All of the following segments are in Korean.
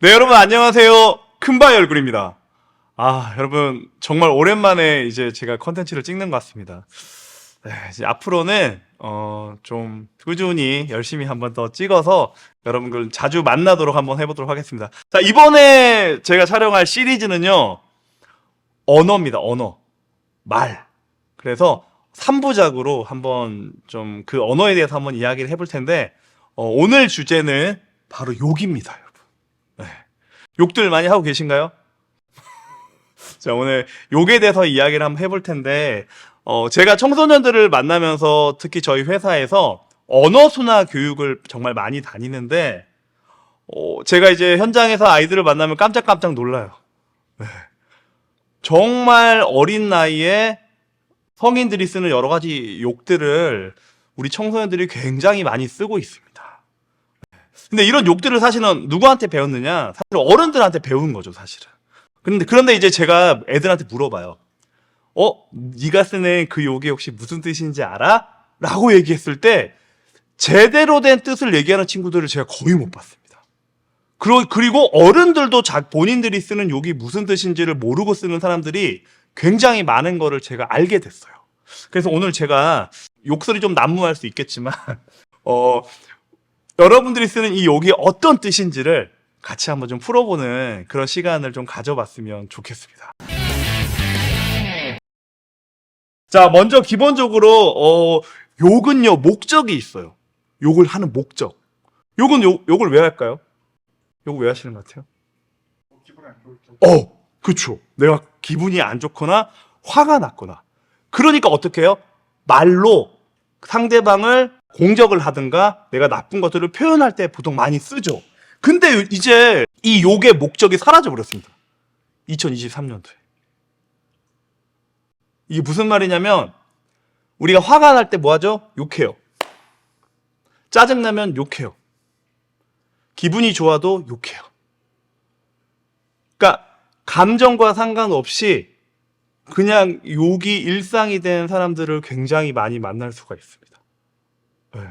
네, 여러분 안녕하세요. 큰바의 얼굴입니다. 여러분 정말 오랜만에 이제 제가 컨텐츠를 찍는 것 같습니다. 네, 이제 앞으로는 좀 꾸준히 열심히 한번 더 찍어서 여러분들 자주 만나도록 한번 해보도록 하겠습니다. 자, 이번에 제가 촬영할 시리즈는요. 언어입니다. 언어. 말. 그래서 3부작으로 한번 좀 그 언어에 대해서 한번 이야기를 해볼 텐데 오늘 주제는 바로 욕입니다, 여러분. 네. 욕들 많이 하고 계신가요? 자, 오늘 욕에 대해서 이야기를 한번 해볼 텐데, 제가 청소년들을 만나면서 특히 저희 회사에서 언어 순화 교육을 정말 많이 다니는데, 제가 이제 현장에서 아이들을 만나면 깜짝깜짝 놀라요. 네. 정말 어린 나이에 성인들이 쓰는 여러 가지 욕들을 우리 청소년들이 굉장히 많이 쓰고 있습니다. 근데 이런 욕들을 사실은 누구한테 배웠느냐? 사실 어른들한테 배운 거죠, 사실은. 그런데 이제 제가 애들한테 물어봐요. 네가 쓰는 그 욕이 혹시 무슨 뜻인지 알아? 라고 얘기했을 때 제대로 된 뜻을 얘기하는 친구들을 제가 거의 못 봤습니다. 그리고 어른들도 본인들이 쓰는 욕이 무슨 뜻인지를 모르고 쓰는 사람들이 굉장히 많은 거를 제가 알게 됐어요. 그래서 오늘 제가 욕설이 좀 난무할 수 있겠지만 여러분들이 쓰는 이 욕이 어떤 뜻인지를 같이 한번 좀 풀어보는 그런 시간을 좀 가져봤으면 좋겠습니다. 자, 먼저 기본적으로 욕은요 목적이 있어요. 욕을 하는 목적. 욕을 왜 할까요? 욕을 왜 하시는 것 같아요? 기분이 안 좋을 때. 그렇죠. 내가 기분이 안 좋거나 화가 났거나. 그러니까 어떻게 해요? 말로 상대방을 공격을 하든가 내가 나쁜 것들을 표현할 때 보통 많이 쓰죠. 근데 이제 이 욕의 목적이 사라져 버렸습니다. 2023년도에. 이게 무슨 말이냐면 우리가 화가 날 때 뭐 하죠? 욕해요. 짜증나면 욕해요. 기분이 좋아도 욕해요. 그러니까 감정과 상관없이 그냥 욕이 일상이 된 사람들을 굉장히 많이 만날 수가 있습니다. 네.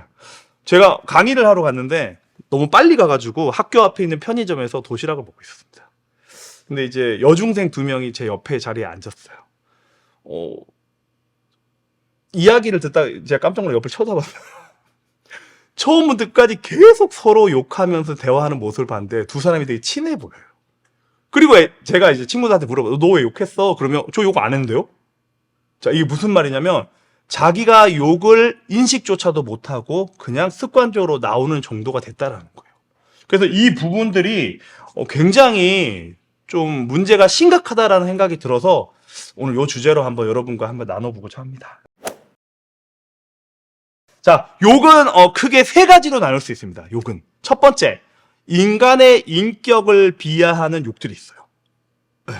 제가 강의를 하러 갔는데 너무 빨리 가가지고 학교 앞에 있는 편의점에서 도시락을 먹고 있었습니다. 근데 이제 여중생 2명이 제 옆에 자리에 앉았어요. 이야기를 듣다 제가 깜짝 놀라 옆을 쳐다봤어요. 처음부터 끝까지 계속 서로 욕하면서 대화하는 모습을 봤는데 두 사람이 되게 친해 보여요. 그리고 제가 이제 친구들한테 물어봐요. 너 왜 욕했어? 그러면 저 욕 안 했는데요? 자, 이게 무슨 말이냐면 자기가 욕을 인식조차도 못하고 그냥 습관적으로 나오는 정도가 됐다라는 거예요. 그래서 이 부분들이 굉장히 좀 문제가 심각하다라는 생각이 들어서 오늘 이 주제로 한번 여러분과 한번 나눠보고자 합니다. 자, 욕은 크게 3가지로 나눌 수 있습니다. 욕은. 첫 번째, 인간의 인격을 비하하는 욕들이 있어요. 네.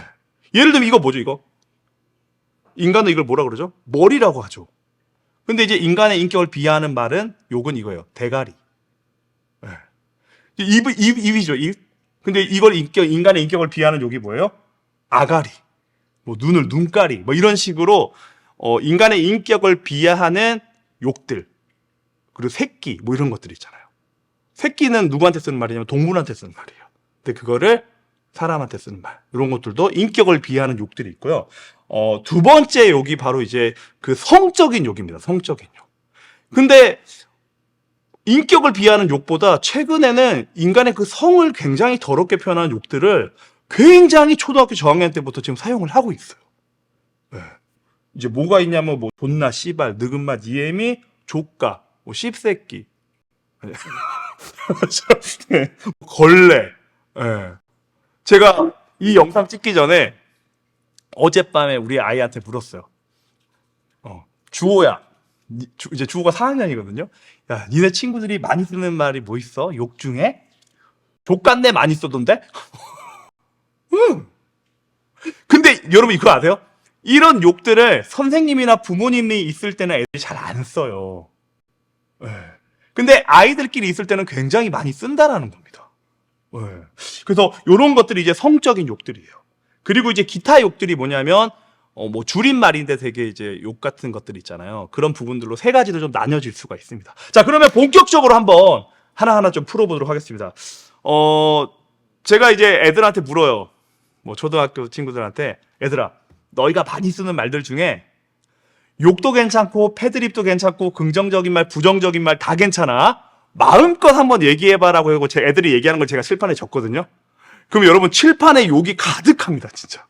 예를 들면 이거 뭐죠, 이거? 인간은 이걸 뭐라 그러죠? 머리라고 하죠. 근데 이제 인간의 인격을 비하하는 말은 욕은 이거예요. 대가리. 네. 입이죠, 입. 근데 이걸 인간의 인격을 비하하는 욕이 뭐예요? 아가리. 뭐 눈가리. 뭐 이런 식으로 인간의 인격을 비하하는 욕들. 그리고 새끼. 뭐 이런 것들 있잖아요. 새끼는 누구한테 쓰는 말이냐면 동물한테 쓰는 말이에요. 근데 그거를 사람한테 쓰는 말. 이런 것들도 인격을 비하하는 욕들이 있고요. 두 번째 욕이 바로 이제 그 성적인 욕입니다. 성적인 욕. 근데 인격을 비하하는 욕보다 최근에는 인간의 그 성을 굉장히 더럽게 표현하는 욕들을 굉장히 초등학교 저학년 때부터 지금 사용을 하고 있어요. 네. 이제 뭐가 있냐면 뭐 존나, 씨발, 느긋맛, 이애미, 조까, 뭐 씹새끼, 걸레. 네. 제가 이 영상 찍기 전에 어젯밤에 우리 아이한테 물었어요. 주호야. 이제 주호가 4학년이거든요. 야, 니네 친구들이 많이 쓰는 말이 뭐 있어? 욕 중에? 족간내 많이 쓰던데? 응. 근데 여러분 이거 아세요? 이런 욕들을 선생님이나 부모님이 있을 때는 애들이 잘 안 써요. 네. 근데 아이들끼리 있을 때는 굉장히 많이 쓴다라는 겁니다. 네. 그래서 이런 것들이 이제 성적인 욕들이에요. 그리고 이제 기타 욕들이 뭐냐면 뭐 줄임말인데 되게 이제 욕 같은 것들 있잖아요. 그런 부분들로 3가지로 좀 나뉘어질 수가 있습니다. 자, 그러면 본격적으로 한번 하나하나 좀 풀어보도록 하겠습니다. 제가 이제 애들한테 물어요. 뭐 초등학교 친구들한테 얘들아, 너희가 많이 쓰는 말들 중에 욕도 괜찮고 패드립도 괜찮고 긍정적인 말, 부정적인 말 다 괜찮아. 마음껏 한번 얘기해봐라고 하고 제 애들이 얘기하는 걸 제가 칠판에 적거든요. 그럼 여러분 칠판에 욕이 가득합니다, 진짜.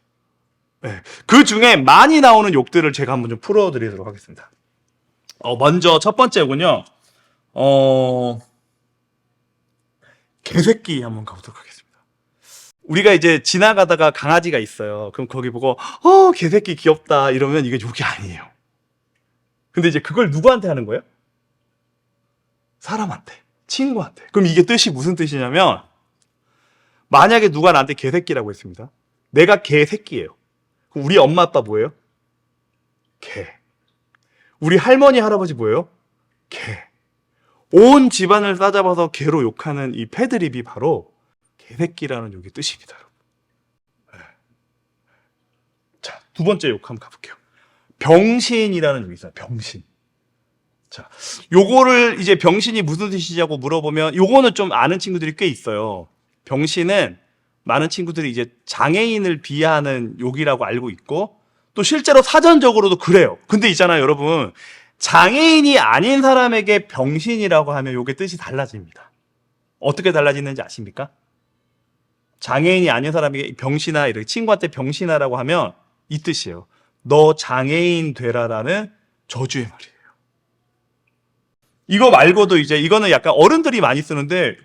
네. 그 중에 많이 나오는 욕들을 제가 한번 좀 풀어드리도록 하겠습니다. 먼저 첫 번째군요. 개새끼 한번 가보도록 하겠습니다. 우리가 이제 지나가다가 강아지가 있어요. 그럼 거기 보고 개새끼 귀엽다 이러면 이게 욕이 아니에요. 근데 이제 그걸 누구한테 하는 거예요? 사람한테, 친구한테. 그럼 이게 뜻이 무슨 뜻이냐면 만약에 누가 나한테 개새끼라고 했습니다. 내가 개새끼예요. 그럼 우리 엄마 아빠 뭐예요? 개. 우리 할머니 할아버지 뭐예요? 개. 온 집안을 싸잡아서 개로 욕하는 이 패드립이 바로 개새끼라는 욕의 뜻입니다. 네. 자, 두 번째 욕 한번 가볼게요. 병신이라는 욕이 있어요. 병신. 자, 요거를 이제 병신이 무슨 뜻이냐고 물어보면 요거는 좀 아는 친구들이 꽤 있어요. 병신은 많은 친구들이 이제 장애인을 비하하는 욕이라고 알고 있고 또 실제로 사전적으로도 그래요. 근데 있잖아요, 여러분. 장애인이 아닌 사람에게 병신이라고 하면 요게 뜻이 달라집니다. 어떻게 달라지는지 아십니까? 장애인이 아닌 사람에게 병신아, 이렇게 친구한테 병신아라고 하면 이 뜻이에요. 너 장애인 되라라는 저주의 말이에요. 이거 말고도 이제 이거는 약간 어른들이 많이 쓰는데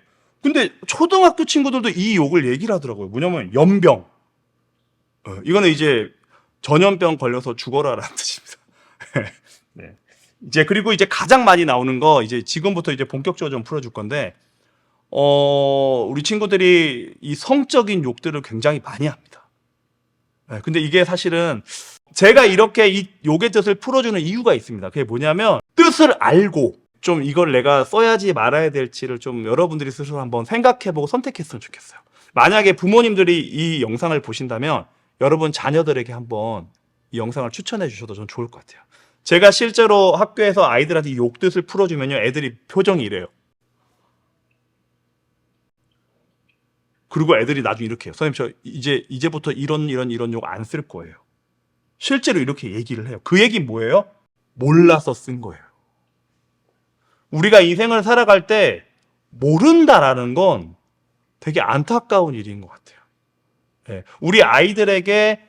근데 초등학교 친구들도 이 욕을 얘기를 하더라고요. 뭐냐면 연병. 이거는 이제 전염병 걸려서 죽어라라는 뜻입니다. 네. 이제 그리고 이제 가장 많이 나오는 거 이제 지금부터 이제 본격적으로 좀 풀어줄 건데 우리 친구들이 이 성적인 욕들을 굉장히 많이 합니다. 네. 근데 이게 사실은 제가 이렇게 이 욕의 뜻을 풀어주는 이유가 있습니다. 그게 뭐냐면 뜻을 알고 좀 이걸 내가 써야지 말아야 될지를 좀 여러분들이 스스로 한번 생각해보고 선택했으면 좋겠어요. 만약에 부모님들이 이 영상을 보신다면 여러분 자녀들에게 한번 이 영상을 추천해 주셔도 좀 좋을 것 같아요. 제가 실제로 학교에서 아이들한테 이 욕뜻을 풀어주면요, 애들이 표정이 이래요. 그리고 애들이 나중에 이렇게 해요. 선생님, 저 이제부터 이런 욕 안 쓸 거예요. 실제로 이렇게 얘기를 해요. 그 얘기 뭐예요? 몰라서 쓴 거예요. 우리가 인생을 살아갈 때 모른다라는 건 되게 안타까운 일인 것 같아요. 네. 우리 아이들에게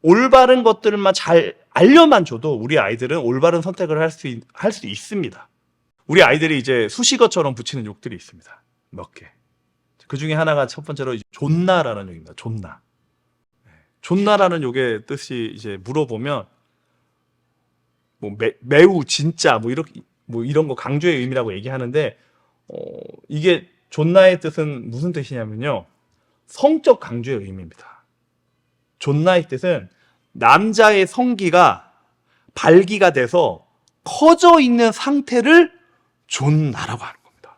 올바른 것들만 잘 알려만 줘도 우리 아이들은 올바른 선택을 할 수 있습니다. 우리 아이들이 이제 수식어처럼 붙이는 욕들이 있습니다. 몇 개. 그 중에 하나가 첫 번째로 존나라는 욕입니다. 존나. 존나라는 욕의 뜻이 이제 물어보면 뭐 매우 진짜 뭐 이런 거 강조의 의미라고 얘기하는데 이게 존나의 뜻은 무슨 뜻이냐면요. 성적 강조의 의미입니다. 존나의 뜻은 남자의 성기가 발기가 돼서 커져 있는 상태를 존나라고 하는 겁니다.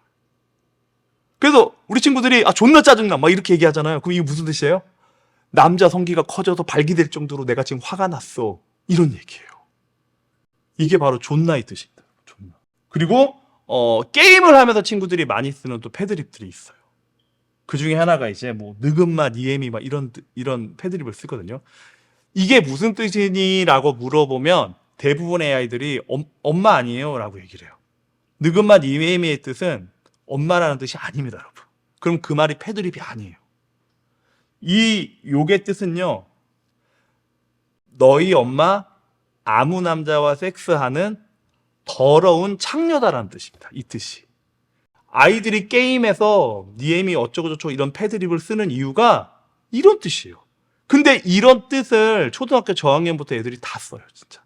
그래서 우리 친구들이 존나 짜증나 막 이렇게 얘기하잖아요. 그럼 이게 무슨 뜻이에요? 남자 성기가 커져서 발기될 정도로 내가 지금 화가 났어. 이런 얘기예요. 이게 바로 존나의 뜻입니다. 존나. 그리고 게임을 하면서 친구들이 많이 쓰는 또 패드립들이 있어요. 그 중에 하나가 이제 뭐 느금마, 니에미 막 이런 패드립을 쓰거든요. 이게 무슨 뜻이니라고 물어보면 대부분의 아이들이 엄마 아니에요? 라고 얘기를 해요. 느금마, 니에미의 뜻은 엄마라는 뜻이 아닙니다, 여러분. 그럼 그 말이 패드립이 아니에요. 이 욕의 뜻은요, 너희 엄마 아무 남자와 섹스하는 더러운 창녀다라는 뜻입니다. 이 뜻이. 아이들이 게임에서 니엠이 어쩌고저쩌고 이런 패드립을 쓰는 이유가 이런 뜻이에요. 근데 이런 뜻을 초등학교 저학년부터 애들이 다 써요, 진짜.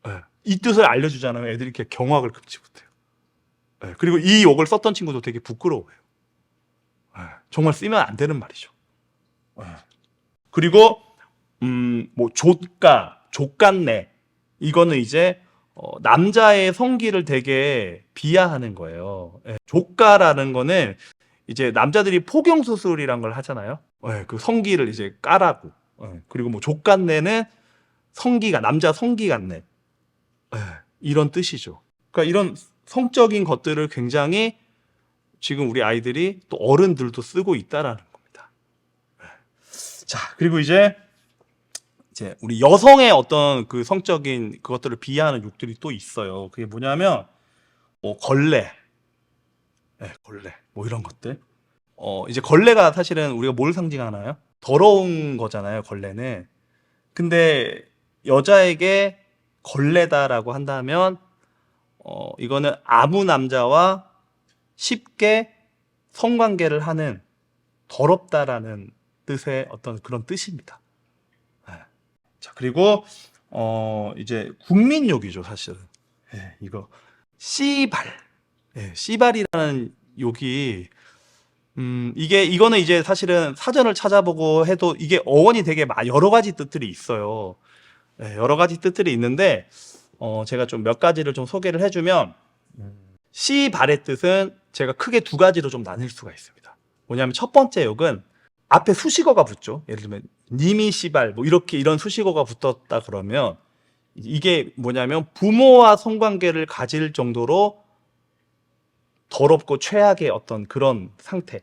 네. 이 뜻을 알려주잖아요. 애들이 이렇게 경악을 금치 못해요. 네. 그리고 이 욕을 썼던 친구도 되게 부끄러워해요. 네. 정말 쓰면 안 되는 말이죠. 네. 그리고 뭐 족같네. 이거는 이제 남자의 성기를 되게 비하하는 거예요. 예. 조카라는 거는 이제 남자들이 포경 수술이란 걸 하잖아요. 예, 그 성기를 이제 까라고. 예. 그리고 뭐 족같네는 남자 성기 같네. 예, 이런 뜻이죠. 그러니까 이런 성적인 것들을 굉장히 지금 우리 아이들이 또 어른들도 쓰고 있다라는 겁니다. 자, 그리고 이제 우리 여성의 어떤 그 성적인 그것들을 비하하는 욕들이 또 있어요. 그게 뭐냐면 뭐 걸레, 걸레, 뭐 이런 것들. 이제 걸레가 사실은 우리가 뭘 상징하나요? 더러운 거잖아요, 걸레는. 근데 여자에게 걸레다라고 한다면 이거는 아무 남자와 쉽게 성관계를 하는 더럽다라는 뜻의 어떤 그런 뜻입니다. 네. 자, 그리고 이제 국민욕이죠, 사실은. 이거 씨발. 씨발이라는 욕이 이거는 이제 사실은 사전을 찾아보고 해도 이게 어원이 되게 여러 가지 뜻들이 있어요. 여러 가지 뜻들이 있는데 제가 좀 몇 가지를 좀 소개를 해주면 씨발의 뜻은 제가 크게 두 가지로 좀 나눌 수가 있습니다. 뭐냐면 첫 번째 욕은 앞에 수식어가 붙죠. 예를 들면 님이 씨발 뭐 이렇게 이런 수식어가 붙었다 그러면 이게 뭐냐면 부모와 성관계를 가질 정도로 더럽고 최악의 어떤 그런 상태.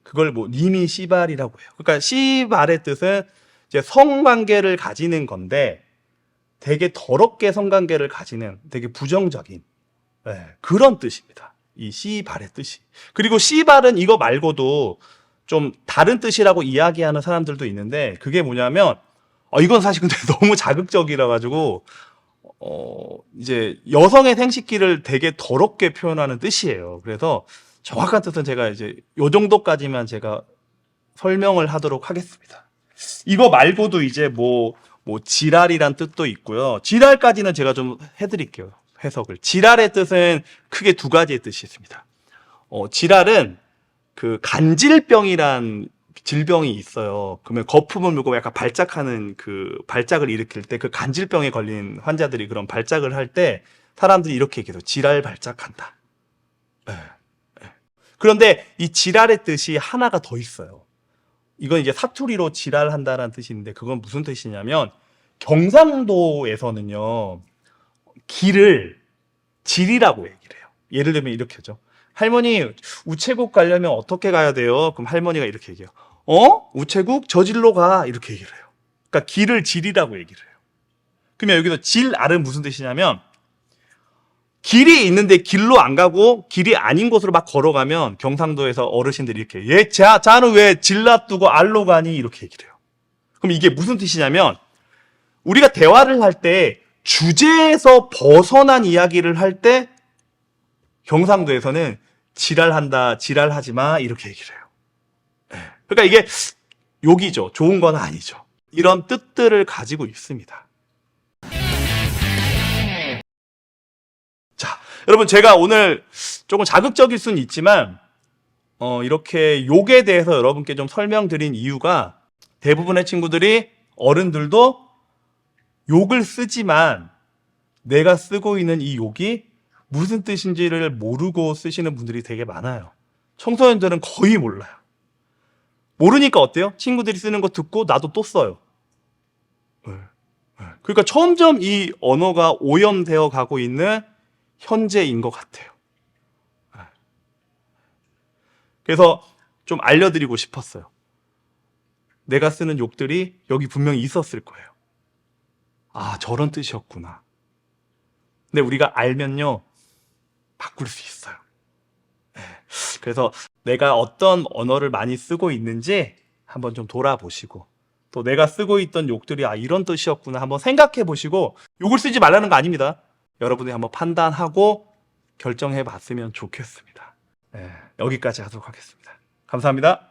그걸 뭐 님이 씨발이라고 해요. 그러니까 씨발의 뜻은 이제 성관계를 가지는 건데 되게 더럽게 성관계를 가지는 되게 부정적인 그런 뜻입니다. 이 씨발의 뜻이. 그리고 씨발은 이거 말고도 좀 다른 뜻이라고 이야기하는 사람들도 있는데 그게 뭐냐면 이건 사실 근데 너무 자극적이라 가지고 이제 여성의 생식기를 되게 더럽게 표현하는 뜻이에요. 그래서 정확한 뜻은 제가 이제 요 정도까지만 제가 설명을 하도록 하겠습니다. 이거 말고도 이제 뭐 지랄이란 뜻도 있고요. 지랄까지는 제가 좀 해드릴게요. 해석을. 지랄의 뜻은 크게 두 가지의 뜻이 있습니다. 지랄은 그 간질병이란 질병이 있어요. 그러면 거품을 물고 약간 발작하는 그 발작을 일으킬 때 그 간질병에 걸린 환자들이 그런 발작을 할 때 사람들이 이렇게 얘기해요. 지랄 발작한다. 그런데 이 지랄의 뜻이 하나가 더 있어요. 이건 이제 사투리로 지랄한다라는 뜻인데 그건 무슨 뜻이냐면 경상도에서는요. 길을 질이라고 얘기를 해요. 예를 들면 이렇게 하죠. 할머니 우체국 가려면 어떻게 가야 돼요? 그럼 할머니가 이렇게 얘기해요. 우체국 저질로 가 이렇게 얘기를 해요. 그러니까 길을 질이라고 얘기를 해요. 그러면 여기서 질알은 무슨 뜻이냐면 길이 있는데 길로 안 가고 길이 아닌 곳으로 막 걸어가면 경상도에서 어르신들이 이렇게 자는 왜 질 놔두고 알로 가니 이렇게 얘기를 해요. 그럼 이게 무슨 뜻이냐면 우리가 대화를 할 때 주제에서 벗어난 이야기를 할 때 경상도에서는 지랄한다, 지랄하지 마 이렇게 얘기를 해요. 그러니까 이게 욕이죠. 좋은 건 아니죠. 이런 뜻들을 가지고 있습니다. 자, 여러분 제가 오늘 조금 자극적일 수는 있지만 이렇게 욕에 대해서 여러분께 좀 설명드린 이유가 대부분의 친구들이 어른들도 욕을 쓰지만 내가 쓰고 있는 이 욕이 무슨 뜻인지를 모르고 쓰시는 분들이 되게 많아요. 청소년들은 거의 몰라요. 모르니까 어때요? 친구들이 쓰는 거 듣고 나도 또 써요. 그러니까 점점 이 언어가 오염되어 가고 있는 현재인 것 같아요. 그래서 좀 알려드리고 싶었어요. 내가 쓰는 욕들이 여기 분명히 있었을 거예요. 저런 뜻이었구나. 근데 우리가 알면요, 바꿀 수 있어요. 그래서 내가 어떤 언어를 많이 쓰고 있는지 한번 좀 돌아보시고 또 내가 쓰고 있던 욕들이 이런 뜻이었구나 한번 생각해 보시고 욕을 쓰지 말라는 거 아닙니다. 여러분이 한번 판단하고 결정해 봤으면 좋겠습니다. 여기까지 하도록 하겠습니다. 감사합니다.